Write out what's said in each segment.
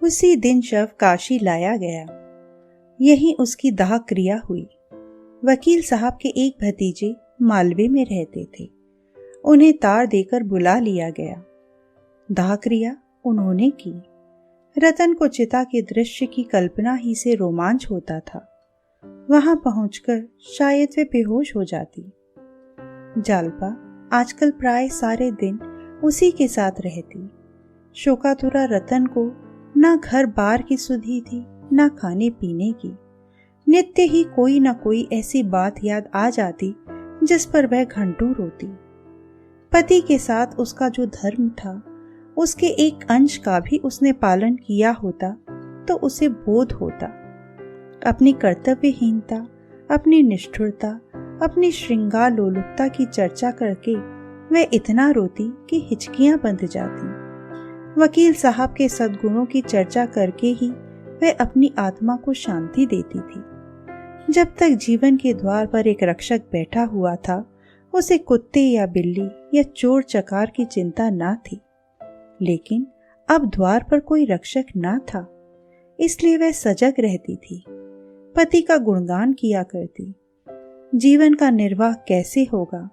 उसी दिन शव काशी लाया गया। यहीं उसकी दाह क्रिया हुई। वकील साहब के एक भतीजे मालवे में रहते थे। उन्हें तार देकर बुला लिया गया। दाह क्रिया उन्होंने की। रतन को चिता के दृश्य की कल्पना ही से रोमांच होता था। वहां पहुंचकर शायद वे बेहोश हो जाती। जालपा आजकल प्राय सारे दिन उसी के साथ रहती। शोकातुरा रतन को न घर बार की सुधि थी, न खाने पीने की। नित्य ही कोई न कोई ऐसी बात याद आ जाती जिस पर वह घंटों रोती। पति के साथ उसका जो धर्म था, उसके एक अंश का भी उसने पालन किया होता तो उसे बोध होता। अपनी कर्तव्यहीनता, अपनी निष्ठुरता, अपनी श्रृंगार लोलुपता की चर्चा करके वह इतना रोती कि हिचकियां बंध जाती। वकील साहब के सद्गुणों की चर्चा करके ही वह अपनी आत्मा को शांति देती थी। जब तक जीवन के द्वार पर एक रक्षक बैठा हुआ था, उसे कुत्ते या बिल्ली या चोर चकार की चिंता ना थी। लेकिन अब द्वार पर कोई रक्षक ना था, इसलिए वह सजग रहती थी। पति का गुणगान किया करती। जीवन का निर्वाह कैसे होगा,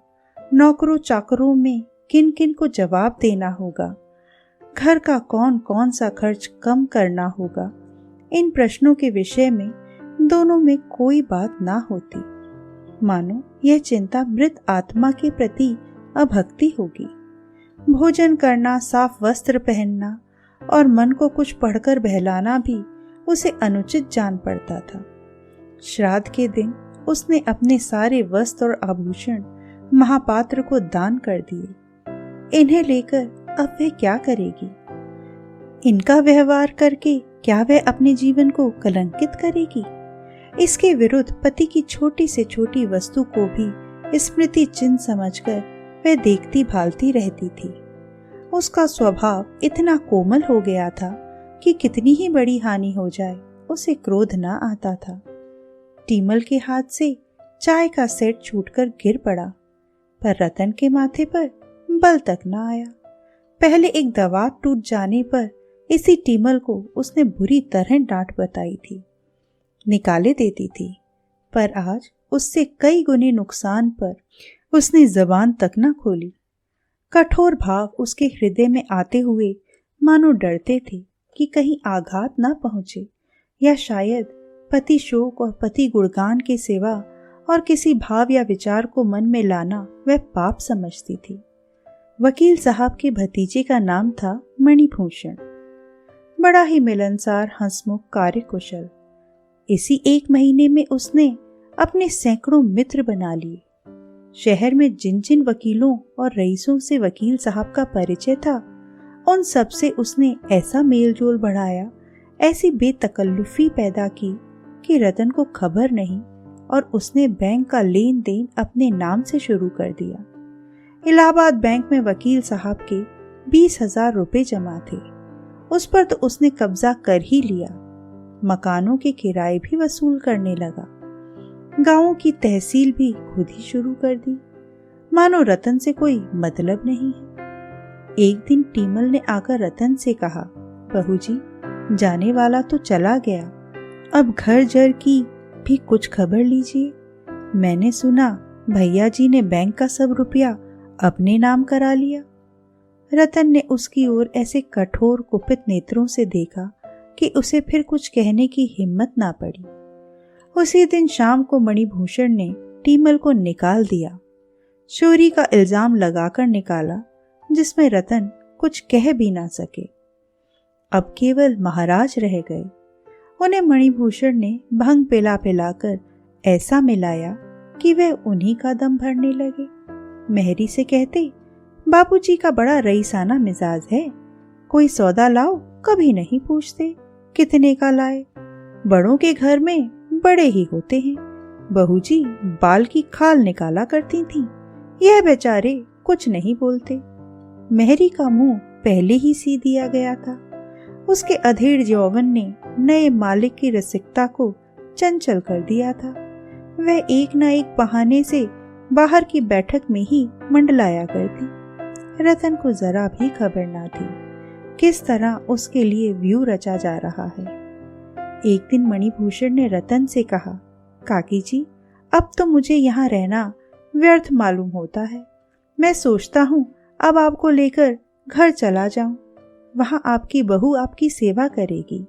नौकरों चाकरों में किन किन को जवाब देना होगा, घर का कौन कौन सा खर्च कम करना होगा, इन प्रश्नों के विषय में दोनों में कोई बात ना होती। मानो यह चिंता मृत आत्मा के प्रति अभक्ति होगी। भोजन करना, साफ वस्त्र पहनना और मन को कुछ पढ़कर बहलाना भी उसे अनुचित जान पड़ता था। श्राद्ध के दिन उसने अपने सारे वस्त्र और आभूषण महापात्र को दान कर दिए। इन्हें लेकर अब वह क्या करेगी? इनका व्यवहार करके क्या वह अपने जीवन को कलंकित करेगी? इसके विरुद्ध पति की छोटी से छोटी वस्तु को भी स्मृति चिन्ह समझकर वह देखती भालती रहती थी। उसका स्वभाव इतना कोमल हो गया था कि कितनी ही बड़ी हानि हो जाए उसे क्रोध न आता था। टीमल के हाथ से चाय का सेट छूटकर गिर पड़ा, पर रतन के माथे पर बल तक न आया। पहले एक दवात टूट जाने पर इसी टीमल को उसने बुरी तरह डांट बताई थी, निकाले देती थी, पर आज उससे कई गुने नुकसान पर उसने जबान तक न खोली। कठोर भाव उसके हृदय में आते हुए मानो डरते थे कि कहीं आघात न पहुंचे, या शायद पति शोक और पति गुणगान के सिवा और किसी भाव या विचार को मन में लाना वह पाप समझती थी। वकील साहब के भतीजे का नाम था मणिभूषण। बड़ा ही मिलनसार, हंसमुख, कार्यकुशल। इसी एक महीने में उसने अपने सैकड़ों मित्र बना लिए। शहर में जिन जिन वकीलों और रईसों से वकील साहब का परिचय था, उन सब से उसने ऐसा मेलजोल बढ़ाया, ऐसी बेतकल्लुफी पैदा की कि रतन को खबर नहीं और उसने बैंक का लेन देन अपने नाम से शुरू कर दिया। इलाहाबाद बैंक में वकील साहब के 20,000 रुपए जमा थे। उस पर तो उसने कब्जा कर ही लिया। मकानों के किराए भी वसूल करने लगा। गांवों की तहसील भी खुद ही शुरू कर दी, मानो रतन से कोई मतलब नहीं है। एक दिन टीमल ने आकर रतन से कहा, बहू जी, जाने वाला तो चला गया, अब घर जर की भी कुछ खबर लीजिए। मैंने सुना भैया जी ने बैंक का सब रुपया अपने नाम करा लिया। रतन ने उसकी ओर ऐसे कठोर कुपित नेत्रों से देखा कि उसे फिर कुछ कहने की हिम्मत ना पड़ी। उसी दिन शाम को मणिभूषण ने टीमल को निकाल दिया। चोरी का इल्जाम लगाकर निकाला, जिसमें रतन कुछ कह भी ना सके। अब केवल महाराज रह गए। उन्हें मणिभूषण ने भंग पिला पिलाकर ऐसा मिलाया कि वे उन्हीं का दम भरने लगे। मेहरी से कहते, बापूजी का बड़ा रईसाना मिजाज है, कोई सौदा लाओ कभी नहीं पूछते कितने का लाए। बड़ों के घर में बड़े ही होते हैं। बहू जी बाल की खाल निकाला करती थीं, यह बेचारे कुछ नहीं बोलते। मेहरी का मुंह पहले ही सी दिया गया था। उसके अधेड़ यौवन ने नए मालिक की रसिकता को चंचल कर दिया था। वह एक न एक बहाने से बाहर की बैठक में ही मंडलाया करती। रतन को जरा भी खबर ना थी। किस तरह उसके लिए व्यू रचा जा रहा है। एक दिन मणिभूषण ने रतन से कहा, काकी जी, अब तो मुझे यहाँ रहना व्यर्थ मालूम होता है। मैं सोचता हूँ अब आपको लेकर घर चला जाऊं। वहां आपकी बहू आपकी सेवा करेगी,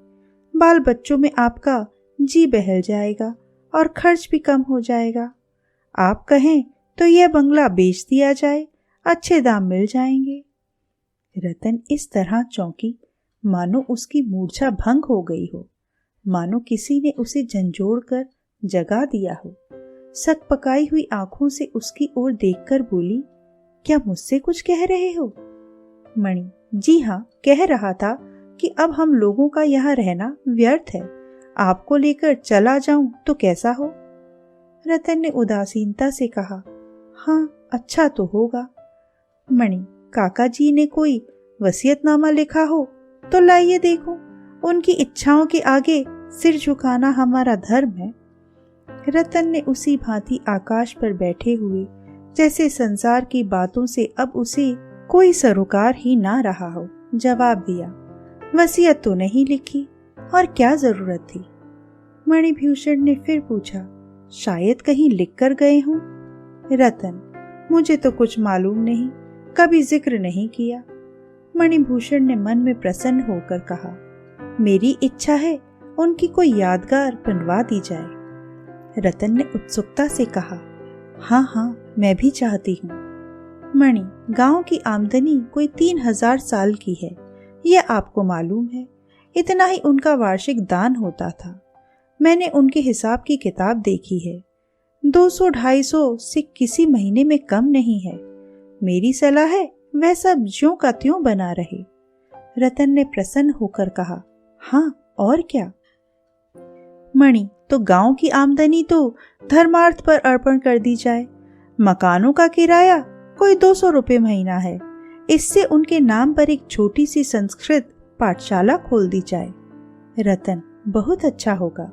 बाल बच्चों में आपका जी बहल जाएगा और खर्च भी कम हो जाएगा। आप कहें तो यह बंगला बेच दिया जाए, अच्छे दाम मिल जाएंगे। रतन इस तरह चौंकी मानो उसकी मूर्छा भंग हो गई हो, मानो किसी ने उसे झंझोड़ कर जगा दिया हो। सक पकाई हुई आंखों से उसकी ओर देखकर बोली, क्या मुझसे कुछ कह रहे हो? मणि, जी हाँ, कह रहा था कि अब हम लोगों का यहाँ रहना व्यर्थ है। आपको लेकर चला जाऊं तो कैसा हो? रतन ने उदासीनता से कहा, हाँ, अच्छा तो होगा। मणि, काका जी ने कोई वसीयतनामा लिखा हो तो लाइए देखो। उनकी इच्छाओं के आगे सिर झुकाना हमारा धर्म है। रतन ने उसी भांति आकाश पर बैठे हुए जैसे संसार की बातों से अब उसे कोई सरोकार ही ना रहा हो जवाब दिया, वसीयत तो नहीं लिखी, और क्या जरूरत थी? मणिभूषण ने फिर पूछा, शायद कहीं लिख कर गए हों? रतन, मुझे तो कुछ मालूम नहीं, कभी जिक्र नहीं किया। मणिभूषण ने मन में प्रसन्न होकर कहा, मेरी इच्छा है उनकी कोई यादगार बनवा दी जाए। रतन ने उत्सुकता से कहा, हाँ हाँ, मैं भी चाहती हूँ। मणि, गांव की आमदनी कोई 3000 साल की है, यह आपको मालूम है। इतना ही उनका वार्षिक दान होता था। मैंने उनके हिसाब की किताब देखी है, 200-250 से किसी महीने में कम नहीं है। मेरी सलाह है वह सब ज्यों का त्यों बना रहे। रतन ने प्रसन्न होकर कहा, हाँ, और क्या? मणि, तो गांव की आमदनी तो धर्मार्थ पर अर्पण कर दी जाए। मकानों का किराया कोई 200 रुपये महीना है, इससे उनके नाम पर एक छोटी सी संस्कृत पाठशाला खोल दी जाए। रतन, बहुत अच्छा होगा।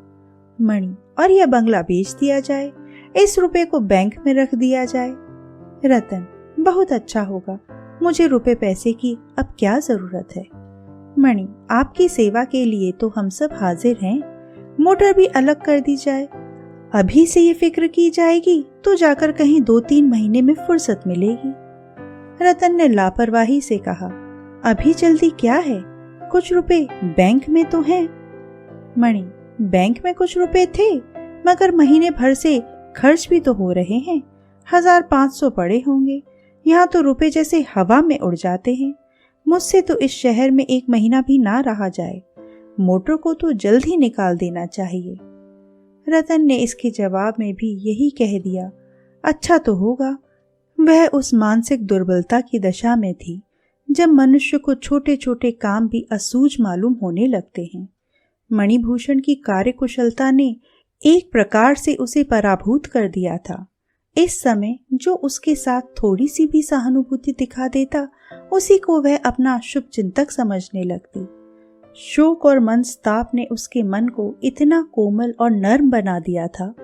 मणि, और यह बंगला बेच दिया जाए, इस रुपए को बैंक में रख दिया जाए। रतन, बहुत अच्छा होगा, मुझे रुपए पैसे की अब क्या जरूरत है? मणि, आपकी सेवा के लिए तो हम सब हाजिर हैं। मोटर भी अलग कर दी जाए। अभी से ये फिक्र की जाएगी तो जाकर कहीं 2-3 महीने में फुर्सत मिलेगी। रतन ने लापरवाही से कहा, अभी जल्दी क्या है, कुछ रुपए बैंक में तो हैं। मणि, बैंक में कुछ रुपए थे, मगर महीने भर से खर्च भी तो हो रहे हैं। 1500 पड़े होंगे। यहाँ तो रुपए जैसे हवा में उड़ जाते हैं। मुझसे तो इस शहर में 1 महीना भी ना रहा जाए। मोटर को तो जल्द ही निकाल देना चाहिए। रतन ने इसके जवाब में भी यही कह दिया, अच्छा तो होगा। वह उस मानसिक दुर्बलता की दशा में थी जब मनुष्य को छोटे छोटे काम भी असूझ मालूम होने लगते हैं। मणिभूषण की कार्यकुशलता ने एक प्रकार से उसे पराभूत कर दिया था। इस समय जो उसके साथ थोड़ी सी भी सहानुभूति दिखा देता, उसी को वह अपना शुभ चिंतक समझने लगती। शोक और मनस्ताप ने उसके मन को इतना कोमल और नर्म बना दिया था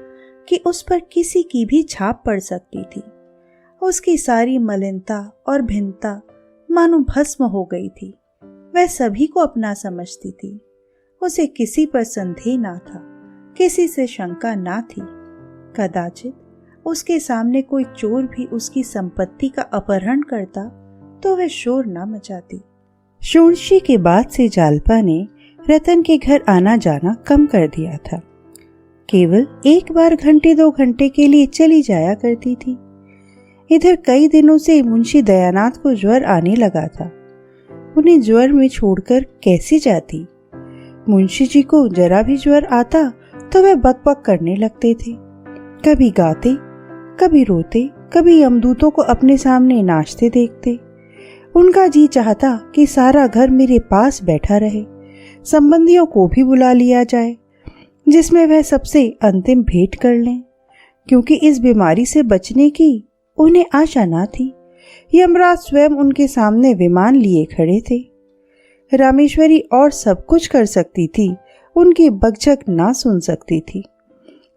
कि उस पर किसी की भी छाप पड़ सकती थी। उसकी सारी मलिनता और भिन्नता मानो भस्म हो गई थी। वह सभी को अपना समझती थी। उसे किसी पर संदेह ना था, किसी से शंका ना थी। कदाचित उसके सामने कोई चोर भी उसकी संपत्ति का अपहरण करता तो वह शोर ना मचाती। शोरशी के बाद से जालपा ने रतन के घर आना जाना कम कर दिया था। केवल एक बार घंटे 2 घंटे के लिए चली जाया करती थी। इधर कई दिनों से मुंशी दयानाथ को ज्वर आने लगा था। उन्हें ज्वर में छोड़कर कैसे जाती? मुंशी जी को जरा भी ज्वर आता तो वह बकबक करने लगते थे। कभी गाते, कभी रोते, कभी यमदूतों को अपने सामने नाचते देखते। उनका जी चाहता कि सारा घर मेरे पास बैठा रहे, संबंधियों को भी बुला लिया जाए, जिसमें वह सबसे अंतिम भेंट कर लें, क्योंकि इस बीमारी से बचने की उन्हें आशा ना थी। यमराज स्वयं उनके सामने विमान लिए खड़े थे। रामेश्वरी और सब कुछ कर सकती थी, उनकी बकझक ना सुन सकती थी।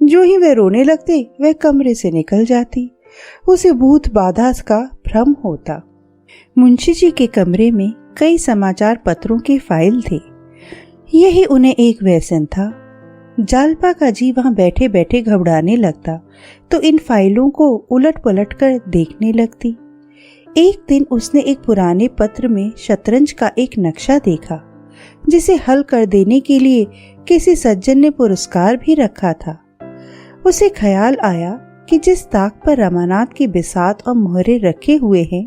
जो ही वे रोने लगते वह कमरे से निकल जाती। उसे भूत बाधा का भ्रम होता। मुंशी जी के कमरे में कई समाचार पत्रों के फाइल थे। यही उन्हें एक व्यसन था। जालपा का जी वहां बैठे बैठे घबराने लगता तो इन फाइलों को उलट पलट कर देखने लगती। एक दिन उसने एक पुराने पत्र में शतरंज का एक नक्शा देखा जिसे हल कर देने के लिए किसी सज्जन ने पुरस्कार भी रखा था। उसे ख्याल आया कि जिस ताक पर रमानाथ की बिसात और मोहरे रखे हुए हैं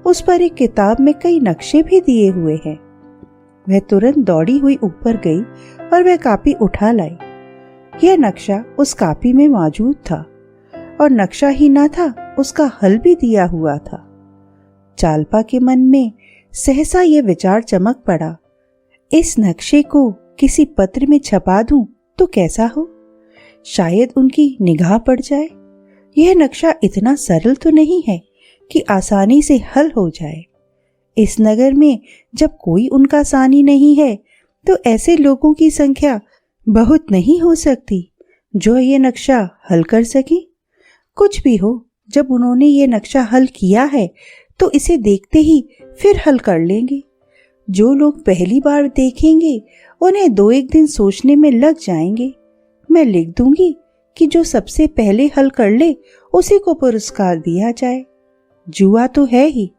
उस पर एक किताब में कई नक्शे भी दिए हुए हैं। वह तुरंत दौड़ी हुई ऊपर गई और वह कापी उठा लाई। यह नक्शा उस कापी में मौजूद था और नक्शा ही ना था, उसका हल भी दिया हुआ था। जालपा के मन में सहसा यह विचार चमक पड़ा, इस नक्शे को किसी पत्र में छपा दूं तो कैसा हो? शायद उनकी निगाह पड़ जाए। यह नक्शा इतना सरल तो नहीं है कि आसानी से हल हो जाए। इस नगर में जब कोई उनका सानी नहीं है तो ऐसे लोगों की संख्या बहुत नहीं हो सकती जो ये नक्शा हल कर सके। कुछ भी हो, जब उन्होंने ये नक्शा हल किया है तो इसे देखते ही फिर हल कर लेंगे। जो लोग पहली बार देखेंगे उन्हें 2-1 दिन सोचने में लग जाएंगे। मैं लिख दूंगी कि जो सबसे पहले हल कर ले उसी को पुरस्कार दिया जाए। जुआ तो है ही,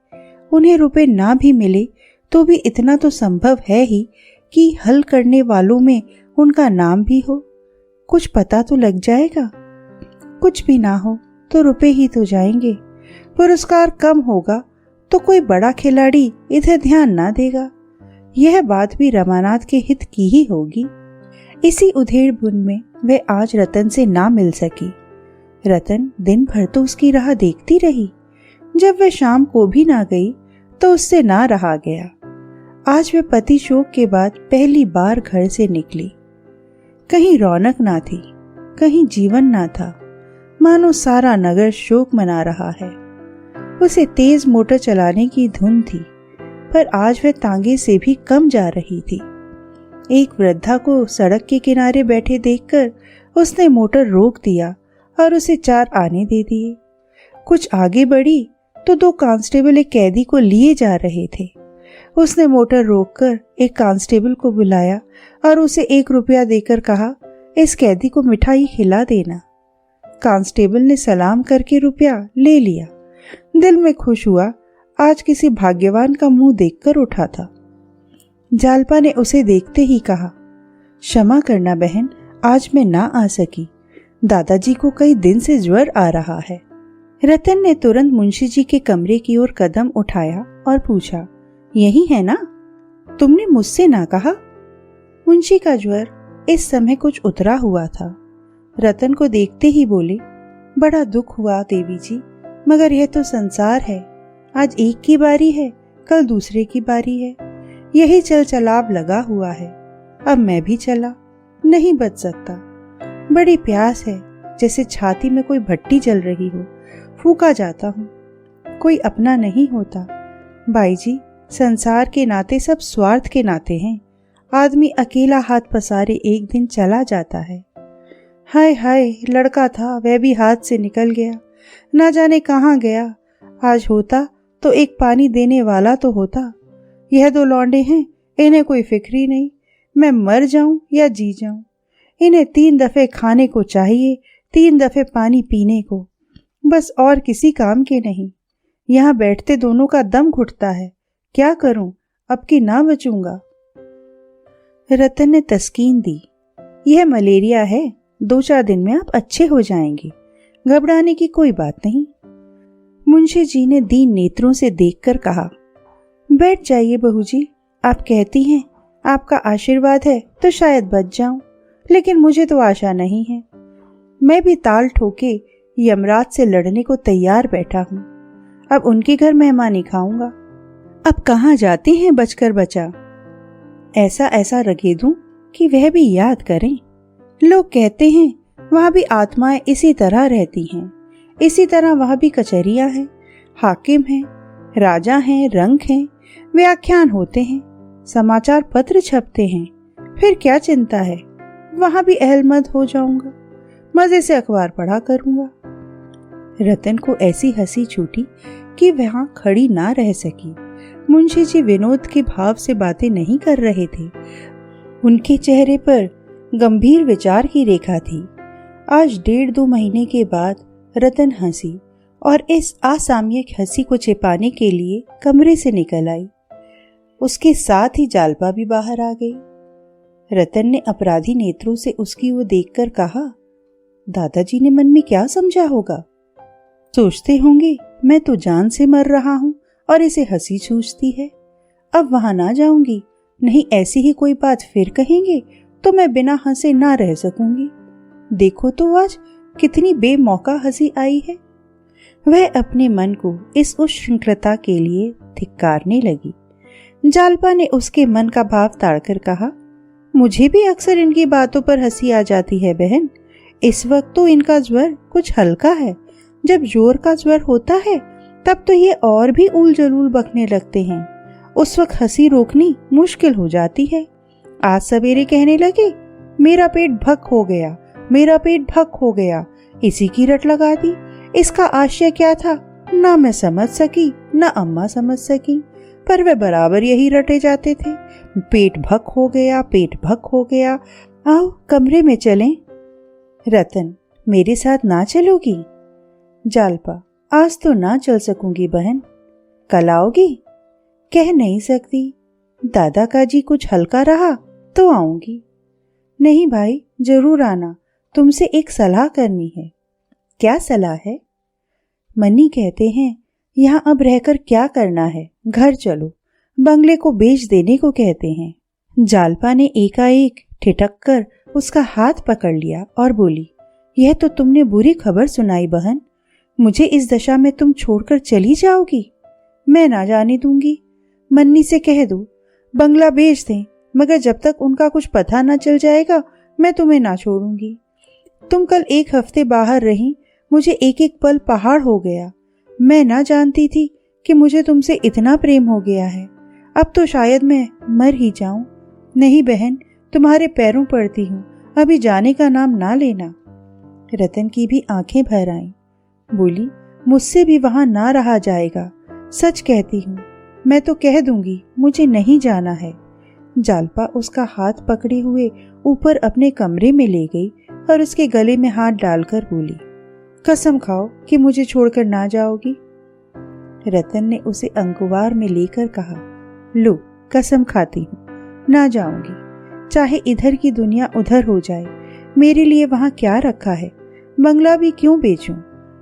उन्हें रुपए ना भी मिले तो भी इतना तो संभव है ही कि हल करने वालों में उनका नाम भी हो। कुछ पता तो लग जाएगा। कुछ भी ना हो तो रुपए ही तो जाएंगे। पुरस्कार कम होगा तो कोई बड़ा खिलाड़ी इधर ध्यान ना देगा। यह बात भी रमानाथ के हित की ही होगी। इसी उधेड़-बुन में वह आज रतन से ना मिल सकी। रतन दिन भर तो उसकी राह देखती रही। जब वह शाम को भी ना गई तो उससे ना रहा गया। आज वह पति शोक के बाद पहली बार घर से निकली। कहीं रौनक ना थी, कहीं जीवन ना था, मानो सारा नगर शोक मना रहा है। उसे तेज मोटर चलाने की धुन थी, पर आज वह तांगे से भी कम जा रही थी। एक वृद्धा को सड़क के किनारे बैठे देखकर उसने मोटर रोक दिया और उसे 4 आने दे दिए। कुछ आगे बढ़ी तो 2 कांस्टेबल एक कैदी को लिए जा रहे थे। उसने मोटर रोककर एक कांस्टेबल को बुलाया और उसे 1 रुपया देकर कहा, इस कैदी को मिठाई खिला देना। कांस्टेबल ने सलाम करके रुपया ले लिया। दिल में खुश हुआ, आज किसी भाग्यवान का मुंह देखकर उठा था। जालपा ने उसे देखते ही कहा, क्षमा करना बहन, आज मैं ना आ सकी। दादाजी को कई दिन से ज्वर आ रहा है। रतन ने तुरंत मुंशी जी के कमरे की ओर कदम उठाया और पूछा, यही है ना? तुमने मुझसे ना कहा? मुंशी का ज्वर इस समय कुछ उतरा हुआ था। रतन को देखते ही बोले, बड़ा दुख हुआ देवी जी, मगर यह तो संसार है। आज एक की बारी है, कल दूसरे की बारी है। यही चल चलाव लगा हुआ है। अब मैं भी चला, नहीं बच सकता। बड़ी प्यास है, जैसे छाती में कोई भट्टी जल रही हो। फूका जाता हूँ, कोई अपना नहीं होता। बाई जी, संसार के नाते सब स्वार्थ के नाते हैं। आदमी अकेला हाथ पसारे एक दिन चला जाता है। हाय हाय, लड़का था, वह भी हाथ से निकल गया, ना जाने कहाँ गया। आज होता तो एक पानी देने वाला तो होता। यह 2 लौंडे हैं, इन्हें कोई फिक्र ही नहीं, मैं मर जाऊं या जी जाऊं। इन्हें 3 दफे खाने को चाहिए, 3 दफे पानी पीने को, बस और किसी काम के नहीं। यहाँ बैठते दोनों का दम घुटता है। क्या करूं, अब की ना बचूंगा। रतन ने तस्कीन दी, यह मलेरिया है, 2-4 दिन में आप अच्छे हो जाएंगे, घबराने की कोई बात नहीं। मुंशी जी ने दीन नेत्रों से देखकर कहा, बैठ जाइए बहू जी, आप कहती हैं आपका आशीर्वाद है तो शायद बच जाऊं, लेकिन मुझे तो आशा नहीं है। मैं भी ताल ठोके यमराज से लड़ने को तैयार बैठा हूं। अब उनके घर मेहमानी खाऊंगा। अब कहाँ जाते हैं बचकर बचा। ऐसा ऐसा रगेदूं कि वह भी याद करें। लोग कहते हैं वहां भी आत्माएं इसी तरह रहती हैं, इसी तरह वहां भी कचहरियां हैं, हाकिम हैं, राजा हैं, रंक हैं, व्याख्यान होते हैं, समाचार पत्र छपते हैं। फिर क्या चिंता है, वहां भी अहलमंद हो जाऊंगा, मजे से अखबार पढ़ा करूंगा। रतन को ऐसी हंसी छूटी कि वहां खड़ी ना रह सकी। मुंशी जी विनोद के भाव से बातें नहीं कर रहे थे। उनके चेहरे पर गंभीर विचार की रेखा थी। आज 1.5-2 महीने के बाद रतन हंसी और इस असामयिक हंसी को छिपाने के लिए कमरे से निकल आई। उसके साथ ही जालपा भी बाहर आ गई। रतन ने अपराधी नेत्रों से उसकी ओर देखकर कहा, दादाजी ने मन में क्या समझा होगा? सोचते होंगे मैं तो जान से मर रहा हूं और इसे हंसी सूझती है। अब वहां ना जाऊंगी, नहीं ऐसी ही कोई बात फिर कहेंगे तो मैं बिना हंसे ना रह सकूंगी। देखो तो आज कितनी बेमौका हंसी आई है। वह अपने मन को इस उच्छृंखलता के लिए धिक्कारने लगी। जालपा ने उसके मन का भाव ताड़कर कहा, मुझे भी अक्सर इनकी बातों पर हंसी आ जाती है बहन। इस वक्त तो इनका ज्वर कुछ हल्का है, जब जोर का ज्वर होता है तब तो ये और भी उल जलूल बकने लगते हैं। उस वक्त हंसी रोकनी मुश्किल हो जाती है। आज सवेरे कहने लगे, मेरा पेट भक हो गया, मेरा पेट भक हो गया। इसी की रट लगा दी। इसका आशय क्या था ना मैं समझ सकी ना अम्मा समझ सकी, पर वे बराबर यही रटे जाते थे। पेट भक हो गया, पेट भक हो गया। आओ कमरे में चलें। रतन, मेरे साथ ना चलोगी? जालपा, आज तो ना चल सकूंगी बहन। कल आओगी? कह नहीं सकती। दादा का जी कुछ हल्का रहा तो आऊंगी। नहीं भाई, जरूर आना, तुमसे एक सलाह करनी है। क्या सलाह है? मन्नी कहते हैं यहाँ अब रहकर क्या करना है, घर चलो। बंगले को बेच देने को कहते हैं। जालपा ने एकाएक ठिठक कर उसका हाथ पकड़ लिया और बोली, यह तो तुमने बुरी खबर सुनाई बहन। मुझे इस दशा में तुम छोड़कर चली जाओगी? मैं ना जाने दूंगी। मन्नी से कह दो बंगला बेच दें, मगर जब तक उनका कुछ पता ना चल जाएगा मैं तुम्हें ना छोड़ूंगी। तुम कल 1 हफ्ते बाहर रही, मुझे एक एक पल पहाड़ हो गया। मैं ना जानती थी कि मुझे तुमसे इतना प्रेम हो गया है। अब तो शायद मैं मर ही जाऊं। नहीं बहन, तुम्हारे पैरों पड़ती हूं, अभी जाने का नाम ना लेना। रतन की भी आंखें भर आईं। बोली, मुझसे भी वहां ना रहा जाएगा। सच कहती हूँ, मैं तो कह दूंगी मुझे नहीं जाना है। जालपा उसका हाथ पकड़े हुए ऊपर अपने कमरे में ले गई और उसके गले में हाथ डालकर बोली, कसम खाओ कि मुझे छोड़कर ना जाओगी। रतन ने उसे अंकुवार में लेकर कहा, लो कसम खाती हूँ, ना जाऊंगी। चाहे इधर की दुनिया उधर हो जाए, मेरे लिए वहां क्या रखा है? बंगला भी क्यों बेचूं?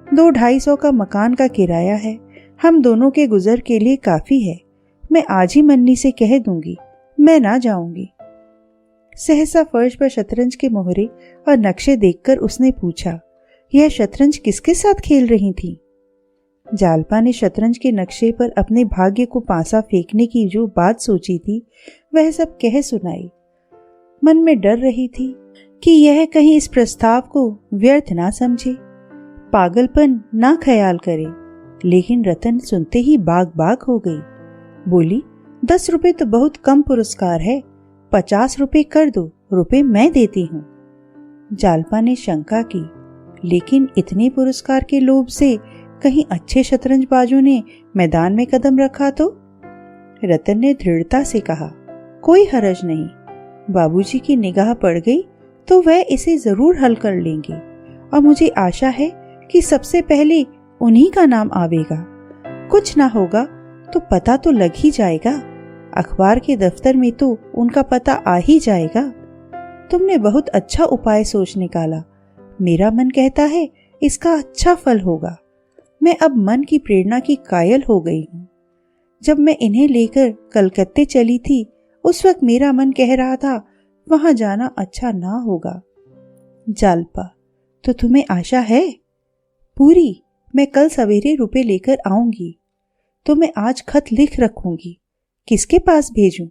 200-250 का मकान का किराया है, हम दोनों के गुजर के लिए काफी है। मैं आज ही मन्नी से कह दूंगी, मैं ना जाऊंगी। सहसा फर्श पर शतरंज के मोहरे और नक्शे देखकर उसने पूछा, यह शतरंज किसके साथ खेल रही थी? जालपा ने शतरंज के नक्शे पर अपने भाग्य को पासा फेंकने की जो बात सोची थी वह सब कह सुनाई। मन में डर रही थी कि यह कहीं इस प्रस्ताव को व्यर्थ ना समझे, पागलपन ना ख्याल करे। लेकिन रतन सुनते ही बाग बाग हो गई। बोली, 10 रुपए तो बहुत कम पुरस्कार है, 50 रुपए कर दो, रुपए मैं देती हूँ। जालपा ने शंका की, लेकिन इतने पुरस्कार के लोभ से कहीं अच्छे शतरंजबाजों ने मैदान में कदम रखा तो? रतन ने दृढ़ता से कहा, कोई हरज नहीं, बाबूजी की निगाह पड़ गई तो वह इसे जरूर हल कर लेंगे और मुझे आशा है कि सबसे पहले उन्हीं का नाम आवेगा। कुछ ना होगा तो पता तो लग ही जाएगा, अखबार के दफ्तर में तो उनका पता आ ही जाएगा। तुमने बहुत अच्छा उपाय सोच निकाला, मेरा मन कहता है इसका अच्छा फल होगा। मैं अब मन की प्रेरणा की कायल हो गई हूँ। जब मैं इन्हें लेकर कलकत्ते चली थी उस वक्त मेरा मन कह रहा था वहां जाना अच्छा ना होगा। जालपा, तो तुम्हें आशा है? पूरी। मैं कल सवेरे रुपए लेकर आऊंगी। तो मैं आज खत लिख रखूंगी। किसके पास भेजूं?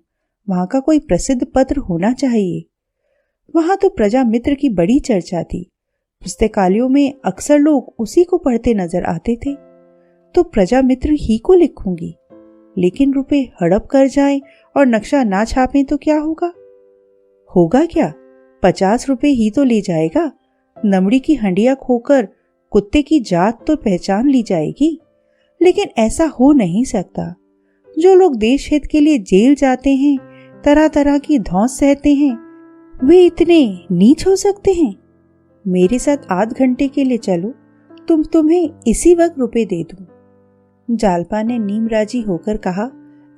वहां का कोई प्रसिद्ध पत्र होना चाहिए। वहां तो प्रजा मित्र की बड़ी चर्चा थी, पुस्तकालयों में अक्सर लोग उसी को पढ़ते नजर आते थे। तो प्रजा मित्र ही को लिखूंगी। लेकिन रुपए हड़प कर जाएं और नक्शा ना छापें तो क्या होगा? होगा क्या? 50 रुपए ही तो ले जाएगा। नमड़ी की हंडिया खोकर कुत्ते की जात तो पहचान ली जाएगी। लेकिन ऐसा हो नहीं सकता। जो लोग देश हित के लिए जेल जाते हैं, तरह तरह की धौंस सहते हैं, वे इतने नीच हो सकते हैं? मेरे साथ आध घंटे के लिए चलो, तुम्हें इसी वक्त रुपए दे दूं। जालपा ने नीमराजी होकर कहा,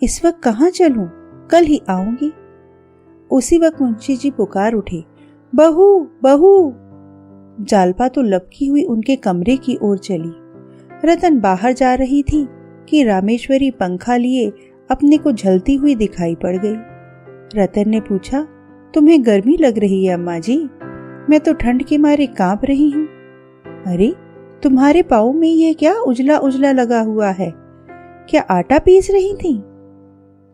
इस वक्त कहाँ चलूं, कल ही आऊंगी। उसी वक्त मुंशी जी पुकार उठे, बहू बहू। जालपा तो लपकी हुई उनके कमरे की ओर चली। रतन बाहर जा रही थी कि रामेश्वरी पंखा लिए अपने को झलती हुई दिखाई पड़ गई। रतन ने पूछा, तुम्हें गर्मी लग रही है अम्मा जी? मैं तो ठंड के मारे कांप रही हूँ। अरे, तुम्हारे पाँव में यह क्या उजला उजला लगा हुआ है? क्या आटा पीस रही थी?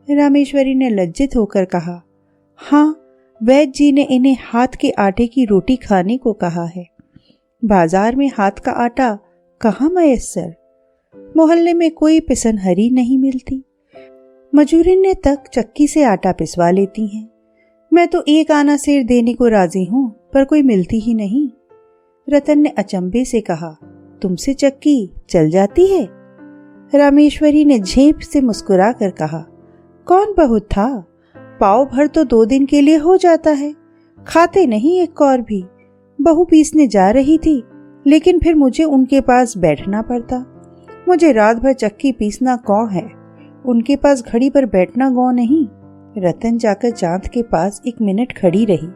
रामेश्वरी ने लज्जित होकर कहा, हाँ, वैद्य जी ने इन्हें हाथ के आटे की रोटी खाने को कहा है। बाजार में हाथ का आटा कहाँ मयस्सर। मोहल्ले में कोई पिसनहरी नहीं मिलती। मजूरिनें तक चक्की से आटा पिसवा लेती हैं। मैं तो एक आना सेर देने को राजी हूं, पर कोई मिलती ही नहीं। रतन ने अचंभे से कहा, तुमसे चक्की चल जाती है? रामेश्वरी ने झेप से मुस्कुरा कर कहा, कौन बहुत था, पाव भर तो 2 दिन के लिए हो जाता है, खाते नहीं एक कौर भी। बहू पीसने जा रही थी, लेकिन फिर मुझे उनके पास बैठना पड़ता। मुझे रात भर चक्की पीसना कौ है, उनके पास घड़ी पर बैठना गौ नहीं। रतन जाकर जांत के पास 1 मिनट खड़ी रही,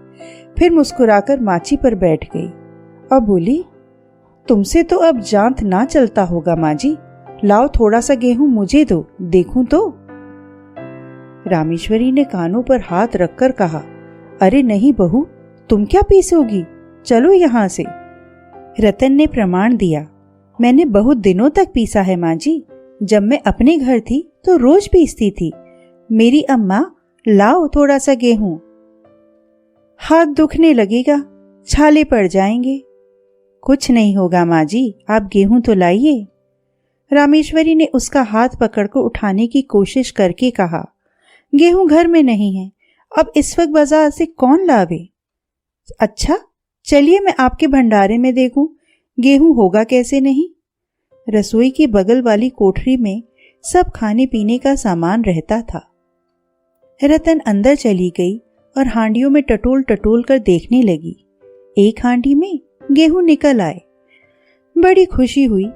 फिर मुस्कुराकर माची पर बैठ गई और बोली, तुमसे तो अब जांत ना चलता होगा माँ जी, लाओ थोड़ा सा गेहूं मुझे दो, देखूं तो। रामेश्वरी ने कानों पर हाथ रखकर कहा, अरे नहीं बहू, तुम क्या पीसोगी, चलो यहां से। रतन ने प्रमाण दिया, मैंने बहुत दिनों तक पीसा है माँ जी। जब मैं अपने घर थी तो रोज पीसती थी। मेरी अम्मा, लाओ थोड़ा सा गेहूं। हाथ दुखने लगेगा, छाले पड़ जाएंगे। कुछ नहीं होगा माँ जी, आप गेहूं तो लाइए। रामेश्वरी ने उसका हाथ पकड़कर उठाने की कोशिश करके कहा, गेहूं घर में नहीं है, अब इस वक्त बाजार से कौन लावे। अच्छा, चलिए मैं आपके भंडारे में देखूं, गेहूं होगा कैसे नहीं। रसोई की बगल वाली कोठरी में सब खाने पीने का सामान रहता था। रतन अंदर चली गई और हांडियों में टटोल टटोल कर देखने लगी। एक हांडी में गेहूं निकल आए। बड़ी खुशी हुई।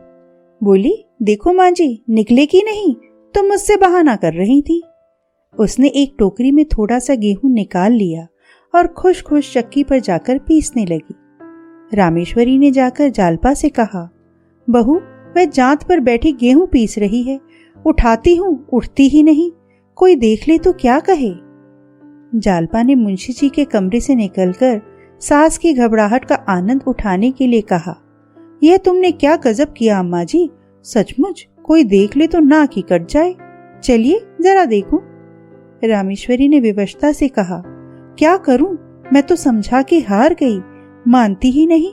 बोली, देखो माँ जी, निकले कि नहीं, तुम मुझसे बहाना कर रही थी। उसने एक टोकरी में थोड़ा सा गेहूं निकाल लिया और खुश खुश चक्की पर जाकर पीसने लगी। रामेश्वरी ने जाकर जालपा से कहा, बहू, वह जांत पर बैठी गेहूं पीस रही है, उठाती हूं उठती ही नहीं, कोई देख ले तो क्या कहे। जालपा ने मुंशी जी के कमरे से निकलकर सास की घबराहट का आनंद उठाने के लिए कहा, यह तुमने क्या गजब किया अम्मा जी, सचमुच कोई देख ले तो नाक ही कट जाए, चलिए जरा देखूं। रामेश्वरी ने विवशता से कहा, क्या करूं, मैं तो समझा के हार गई, मानती ही नहीं।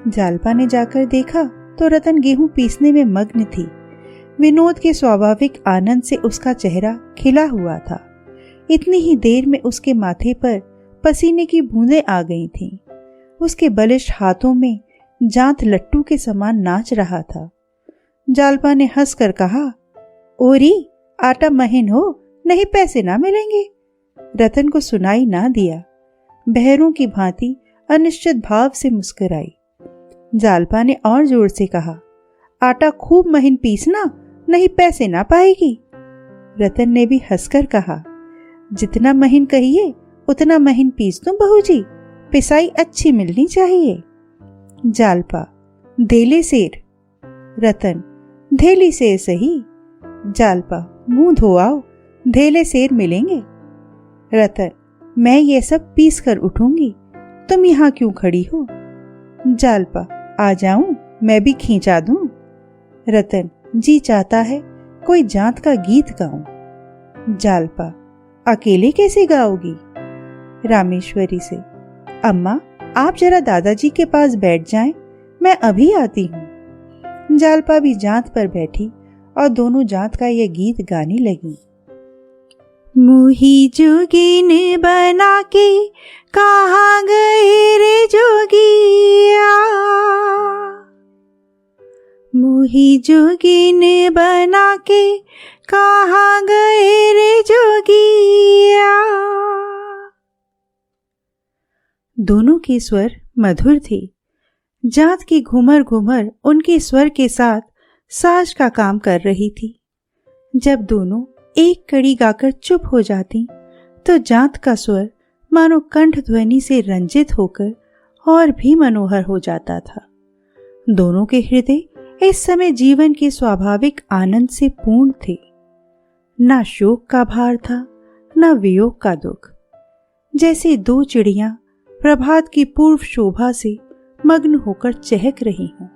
जालपा ने जाकर देखा तो रतन गेहूं पीसने में मग्न थी। विनोद के स्वाभाविक आनंद से उसका चेहरा खिला हुआ था। इतनी ही देर में उसके माथे पर पसीने की बूंदें आ गई थीं। उसके बलिष्ठ हाथों में जांत लट्टू के समान नाच रहा था। जालपा ने हंसकर कहा, ओरी, आटा महीन हो, नहीं पैसे ना मिलेंगे। रतन को सुनाई ना दिया। बहरों की भांति अनिश्चित भाव से मुस्कुराई। जालपा ने और जोर से कहा, आटा खूब महीन पीसना, नहीं पैसे ना पाएगी। रतन ने भी हंसकर कहा, जितना महीन कहिए उतना महीन पीस दूं बहू जी, पिसाई अच्छी मिलनी चाहिए। जालपा, धेले सेर। रतन, धेली सेर सही। जालपा, मुंह धो आओ, धेले सेर मिलेंगे। रतन, मैं ये सब पीस कर उठूंगी, तुम यहाँ क्यों खड़ी हो। जालपा, आ जाऊं, मैं भी खींचा दूं। रतन, जी चाहता है कोई जांत का गीत गाऊं। जालपा, अकेले कैसे गाओगी। रामेश्वरी से, अम्मा आप जरा दादाजी के पास बैठ जाएं, मैं अभी आती हूँ। जालपा भी जांत पर बैठी और दोनों जांत का यह गीत गाने लगी। मुही जोगिन बना के कहाँ गए रे जोगिया, मुही जोगिन बना के कहाँ गए रे जोगिया। दोनों के स्वर मधुर थे। जात की घूमर घूमर उनके स्वर के साथ साज का काम कर रही थी। जब दोनों एक कड़ी गाकर चुप हो जाती तो जात का स्वर मानो कंठ ध्वनि से रंजित होकर और भी मनोहर हो जाता था। दोनों के हृदय इस समय जीवन के स्वाभाविक आनंद से पूर्ण थे। ना शोक का भार था, ना वियोग का दुख। जैसे दो चिड़ियां प्रभात की पूर्व शोभा से मग्न होकर चहक रही हों।